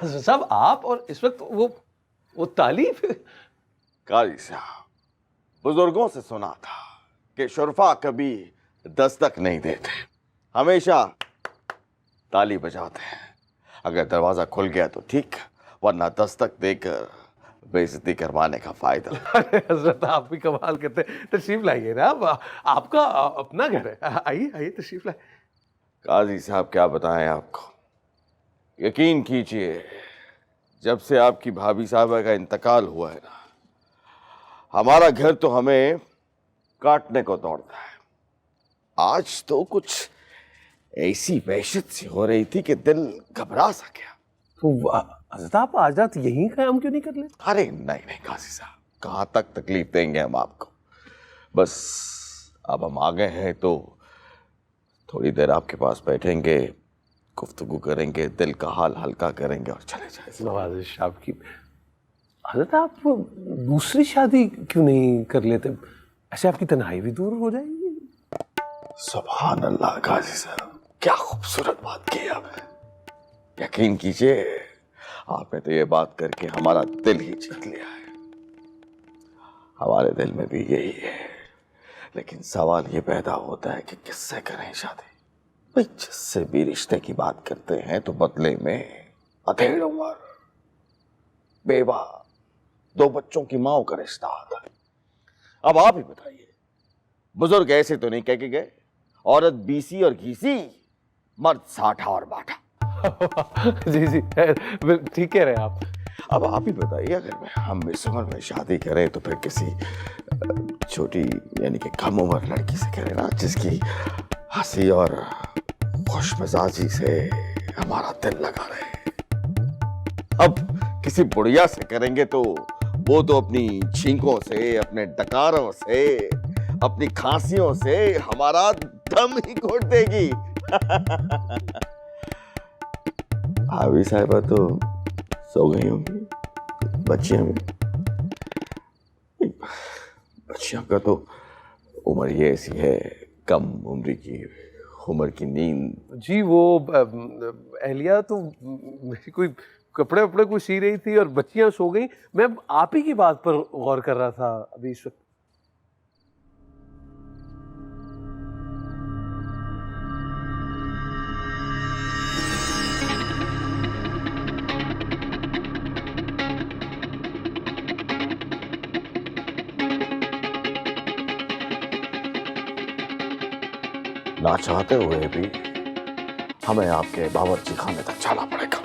साहब आप और इस वक्त वो तालीफ। काजी साहब, बुजुर्गों से सुना था कि शुरफा कभी दस्तक नहीं देते, हमेशा ताली बजाते हैं। अगर दरवाजा खुल गया तो ठीक, वरना दस्तक देकर बेइज्जती करवाने का फायदा। अरे हजरत आप भी कमाल करते हैं। तशरीफ लाइए ना, आपका अपना घर है। आइए आइए, तशरीफ लाइए। काजी साहब क्या बताएं आपको, यकीन कीजिए जब से आपकी भाभी साहबा का इंतकाल हुआ है ना, हमारा घर तो हमें काटने को दौड़ता है। आज तो कुछ ऐसी वहशत सी हो रही थी कि दिल घबरा सा गया। तो हजरत आप आज रात यहीं क़याम क्यों नहीं कर लेते? अरे नहीं नहीं काजी साहब, कहाँ तक तकलीफ देंगे हम आपको। बस अब हम आ गए हैं तो थोड़ी देर आपके पास बैठेंगे, गुफ्तगू करेंगे, दिल का हाल हल्का करेंगे और चले जाएंगे। नवाज़िश आपकी। हजरत आप दूसरी शादी क्यों नहीं कर लेते? ऐसे आपकी तन्हाई भी दूर हो जाएगी। सुभान अल्लाह काजी साहब, क्या खूबसूरत बात की आपने। यकीन कीजिए आपने तो ये बात करके हमारा दिल ही जीत लिया है। हमारे दिल में भी यही है, लेकिन सवाल ये पैदा होता है कि किससे करें शादी। भाई जिससे भी रिश्ते की बात करते हैं तो बदले में अधेड़ उम्र, बेवा, 2 बच्चों की माँ का रिश्ता आता है। अब आप ही बताइए, बुजुर्ग ऐसे तो नहीं कह के गए, औरत बीसी और घीसी, मर्द 60 और बाटा। जी जी, ठीक कह रहे हैं आप। अब आप ही बताइए, अगर हम इस उम्र में शादी करें तो फिर किसी छोटी यानी कि कम उम्र लड़की से करें ना, जिसकी हंसी और खुश मिजाजी से हमारा दिल लगा रहे। अब किसी बुढ़िया से करेंगे तो वो तो अपनी छींकों से, अपने डकारों से, अपनी खांसियों से हमारा दम ही घोट देगी। भाभी साहिबा तो सो गई होंगी, बच्चियां भी। बच्चियों का तो उम्र ये ऐसी है, कम उम्र की नींद। जी वो एहलिया तो मेरी कोई कपड़े वपड़े कोई सी रही थी और बच्चियां सो गई। मैं आप ही की बात पर गौर कर रहा था अभी इस वक्त। ना चाहते हुए भी हमें आपके बावर्ची खाने तक जाना पड़ेगा।